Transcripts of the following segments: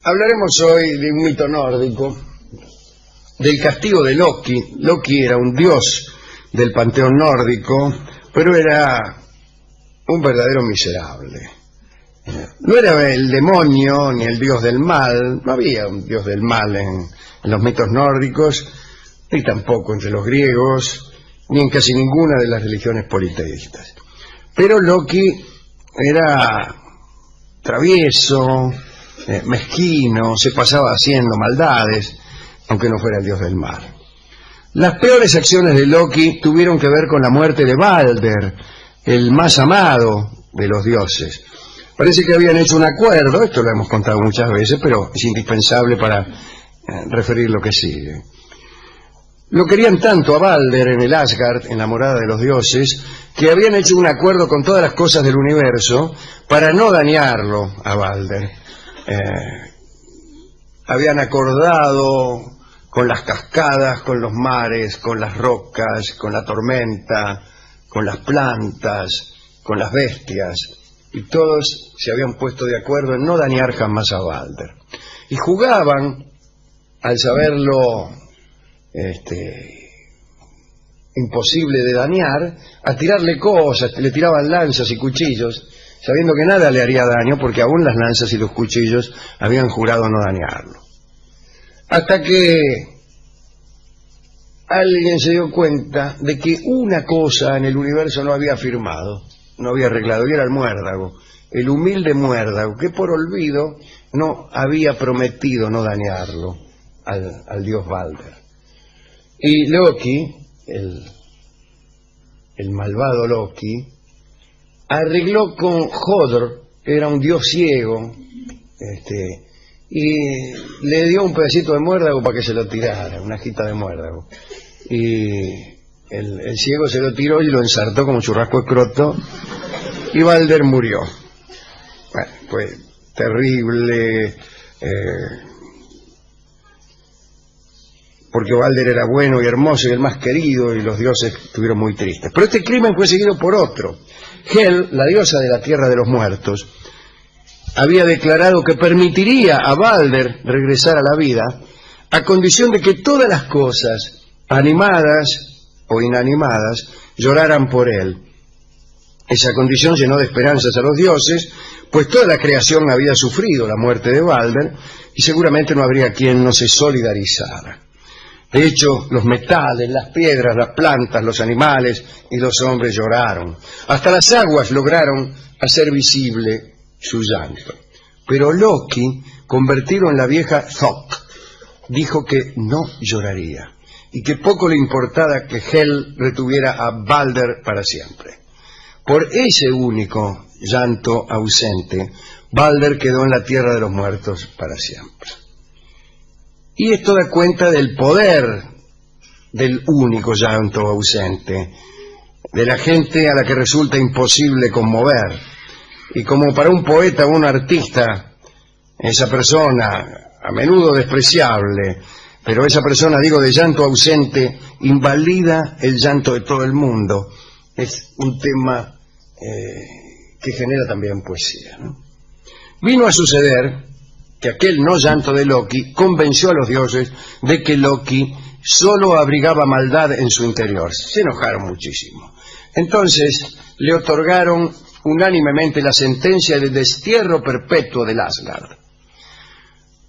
Hablaremos hoy de un mito nórdico, del castigo de Loki. Loki era un dios del panteón nórdico, pero era un verdadero miserable. No era el demonio ni el dios del mal, no había un dios del mal en los mitos nórdicos, ni tampoco entre los griegos, ni en casi ninguna de las religiones politeístas. Pero Loki era travieso, mezquino, se pasaba haciendo maldades, aunque no fuera el dios del mal. Las peores acciones de Loki tuvieron que ver con la muerte de Balder, el más amado de los dioses. Parece que habían hecho un acuerdo, esto lo hemos contado muchas veces, pero es indispensable para referir lo que sigue. Lo querían tanto a Balder en el Asgard, en la morada de los dioses, que habían hecho un acuerdo con todas las cosas del universo para no dañarlo a Balder. Habían acordado con las cascadas, con los mares, con las rocas, con la tormenta, con las plantas, con las bestias, y todos se habían puesto de acuerdo en no dañar jamás a Balder. Y jugaban, al saberlo imposible de dañar, a tirarle cosas, le tiraban lanzas y cuchillos, sabiendo que nada le haría daño, porque aún las lanzas y los cuchillos habían jurado no dañarlo. Hasta que alguien se dio cuenta de que una cosa en el universo no había firmado, no había arreglado, y era el muérdago, el humilde muérdago, que por olvido no había prometido no dañarlo al dios Balder. Y Loki, el malvado Loki, arregló con Hodr, que era un dios ciego, y le dio un pedacito de muérdago para que se lo tirara, una hojita de muérdago. Y el ciego se lo tiró y lo ensartó como churrasco escroto, y Balder murió. Bueno, fue terrible, porque Balder era bueno y hermoso y el más querido, y los dioses estuvieron muy tristes. Pero este crimen fue seguido por otro. Hel, la diosa de la tierra de los muertos, había declarado que permitiría a Balder regresar a la vida a condición de que todas las cosas, animadas o inanimadas, lloraran por él. Esa condición llenó de esperanzas a los dioses, pues toda la creación había sufrido la muerte de Balder y seguramente no habría quien no se solidarizara. De hecho, los metales, las piedras, las plantas, los animales y los hombres lloraron. Hasta las aguas lograron hacer visible su llanto. Pero Loki, convertido en la vieja Thok, dijo que no lloraría y que poco le importaba que Hel retuviera a Balder para siempre. Por ese único llanto ausente, Balder quedó en la tierra de los muertos para siempre. Y esto da cuenta del poder del único llanto ausente, de la gente a la que resulta imposible conmover. Y como para un poeta o un artista, esa persona, a menudo despreciable, pero esa persona, digo, de llanto ausente, invalida el llanto de todo el mundo. Es un tema que genera también poesía, ¿no? Vino a suceder que aquel no llanto de Loki convenció a los dioses de que Loki solo abrigaba maldad en su interior. Se enojaron muchísimo. Entonces le otorgaron unánimemente la sentencia de destierro perpetuo del Asgard.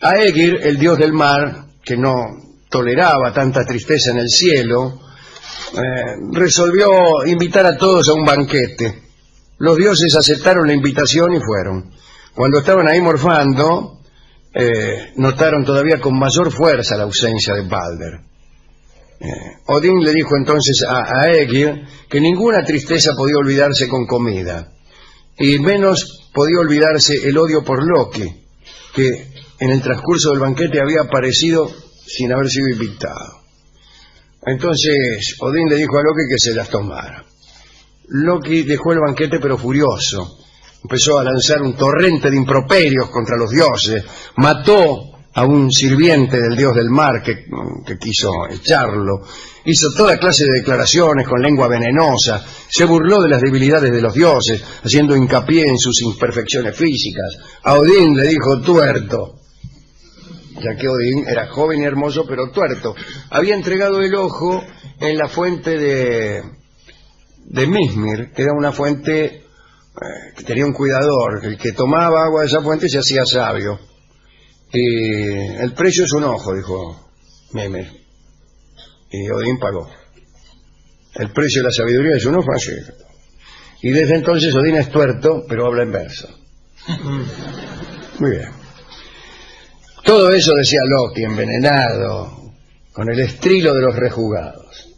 Aegir, el dios del mar, que no toleraba tanta tristeza en el cielo, resolvió invitar a todos a un banquete. Los dioses aceptaron la invitación y fueron. Cuando estaban ahí morfando, notaron todavía con mayor fuerza la ausencia de Balder. Odín le dijo entonces a Aegir que ninguna tristeza podía olvidarse con comida, y menos podía olvidarse el odio por Loki, que en el transcurso del banquete había aparecido sin haber sido invitado. Entonces Odín le dijo a Loki que se las tomara. Loki dejó el banquete pero furioso. Empezó a lanzar un torrente de improperios contra los dioses, mató a un sirviente del dios del mar que quiso echarlo, hizo toda clase de declaraciones con lengua venenosa, se burló de las debilidades de los dioses, haciendo hincapié en sus imperfecciones físicas. A Odín le dijo tuerto, ya que Odín era joven y hermoso, pero tuerto. Había entregado el ojo en la fuente de Mizmir, que era una fuente que tenía un cuidador. El que tomaba agua de esa fuente se hacía sabio. Y el precio es un ojo, dijo Mimir. Y Odín pagó. El precio de la sabiduría es un ojo, así. Y desde entonces Odín es tuerto, pero habla en verso. Muy bien. Todo eso decía Loki, envenenado, con el estrilo de los rejugados.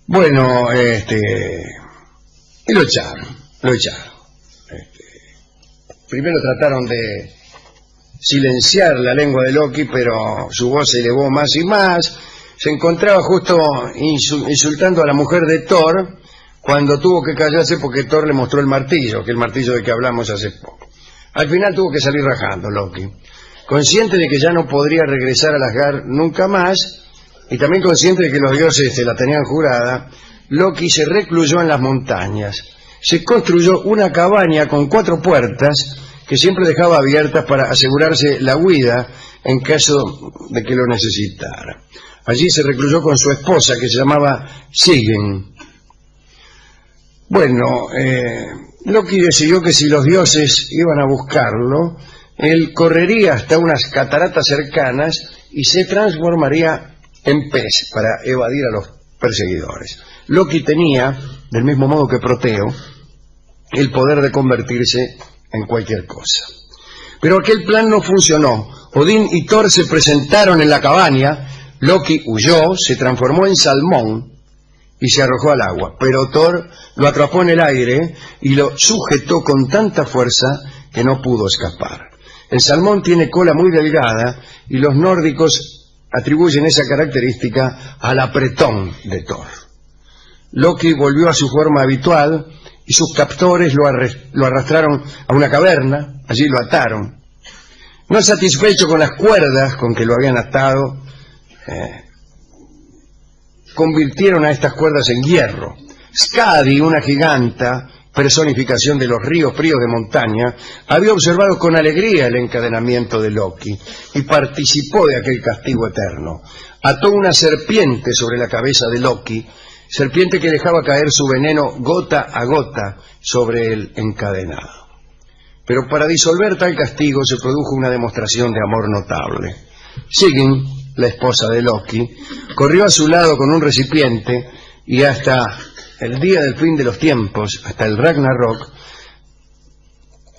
Bueno, y lo echaron. Primero trataron de silenciar la lengua de Loki, pero su voz se elevó más y más. Se encontraba justo insultando a la mujer de Thor, cuando tuvo que callarse porque Thor le mostró el martillo, que el martillo de que hablamos hace poco. Al final tuvo que salir rajando Loki, consciente de que ya no podría regresar a Asgard nunca más, y también consciente de que los dioses se la tenían jurada. Loki se recluyó en las montañas. Se construyó una cabaña con 4 puertas que siempre dejaba abiertas para asegurarse la huida en caso de que lo necesitara. Allí se recluyó con su esposa, que se llamaba Sigyn. Bueno, Loki decidió que si los dioses iban a buscarlo, él correría hasta unas cataratas cercanas y se transformaría en pez para evadir a los perseguidores. Loki tenía, del mismo modo que Proteo, el poder de convertirse en cualquier cosa. Pero aquel plan no funcionó. Odín y Thor se presentaron en la cabaña. Loki huyó, se transformó en salmón y se arrojó al agua, pero Thor lo atrapó en el aire y lo sujetó con tanta fuerza que no pudo escapar. El salmón tiene cola muy delgada y los nórdicos atribuyen esa característica al apretón de Thor. Loki volvió a su forma habitual y sus captores lo arrastraron a una caverna. Allí lo ataron. No satisfecho con las cuerdas con que lo habían atado, convirtieron a estas cuerdas en hierro. Skadi, una giganta, personificación de los ríos fríos de montaña, había observado con alegría el encadenamiento de Loki y participó de aquel castigo eterno. Ató una serpiente sobre la cabeza de Loki, serpiente que dejaba caer su veneno gota a gota sobre el encadenado. Pero para disolver tal castigo se produjo una demostración de amor notable. Sigyn, la esposa de Loki, corrió a su lado con un recipiente y hasta el día del fin de los tiempos, hasta el Ragnarok,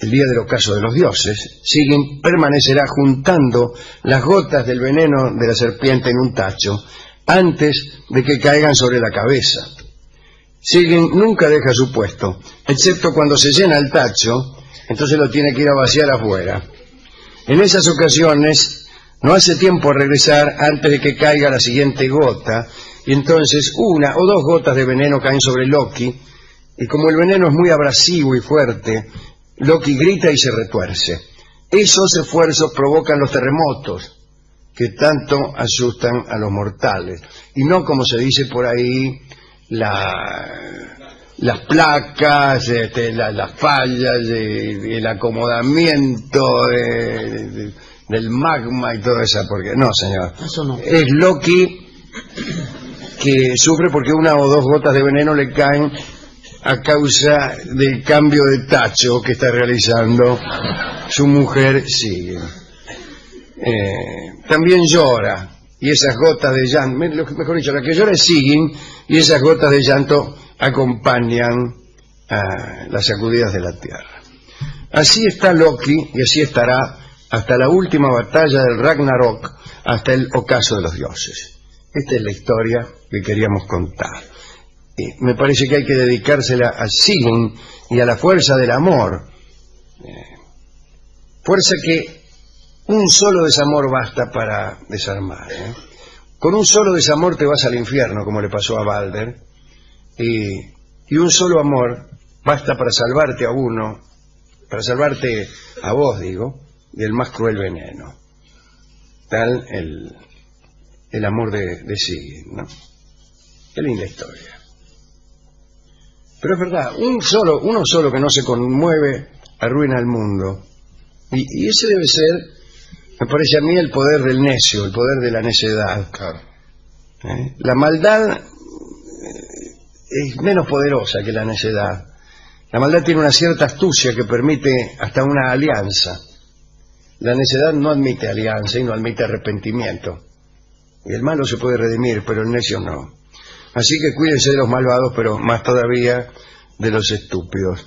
el día del ocaso de los dioses, Sigyn permanecerá juntando las gotas del veneno de la serpiente en un tacho antes de que caigan sobre la cabeza. Sigyn nunca deja su puesto, excepto cuando se llena el tacho, entonces lo tiene que ir a vaciar afuera. En esas ocasiones no hace tiempo a regresar antes de que caiga la siguiente gota, y entonces 1 o 2 gotas de veneno caen sobre Loki, y como el veneno es muy abrasivo y fuerte, Loki grita y se retuerce. Esos esfuerzos provocan los terremotos, que tanto asustan a los mortales, y no, como se dice por ahí, las placas, las fallas, el acomodamiento del magma y toda esa porquería. No, señor. Eso no. Es Loki que sufre porque 1 o 2 gotas de veneno le caen a causa del cambio de tacho que está realizando su mujer Sigyn. También llora, y esas gotas de llanto, mejor dicho, la que llora es Sigyn, y esas gotas de llanto acompañan a las sacudidas de la tierra. Así está Loki, y así estará hasta la última batalla del Ragnarok, hasta el ocaso de los dioses. Esta es la historia que queríamos contar. Me parece que hay que dedicársela a Sigyn y a la fuerza del amor. Fuerza que un solo desamor basta para desarmar. Con un solo desamor te vas al infierno, como le pasó a Balder, y un solo amor basta para salvarte a uno, para salvarte a vos, digo, del más cruel veneno. Tal el amor de Sigyn, ¿no? Qué linda historia. Pero es verdad, uno solo que no se conmueve arruina el mundo. Y ese debe ser Me parece a mí el poder del necio, el poder de la necedad. Claro. La maldad es menos poderosa que la necedad. La maldad tiene una cierta astucia que permite hasta una alianza. La necedad no admite alianza y no admite arrepentimiento. Y el malo se puede redimir, pero el necio no. Así que cuídense de los malvados, pero más todavía de los estúpidos.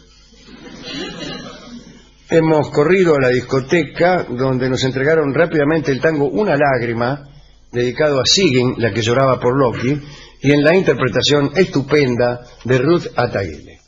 Hemos corrido a la discoteca, donde nos entregaron rápidamente el tango Una lágrima, dedicado a Sigyn, la que lloraba por Loki, y en la interpretación estupenda de Ruth Ataguile.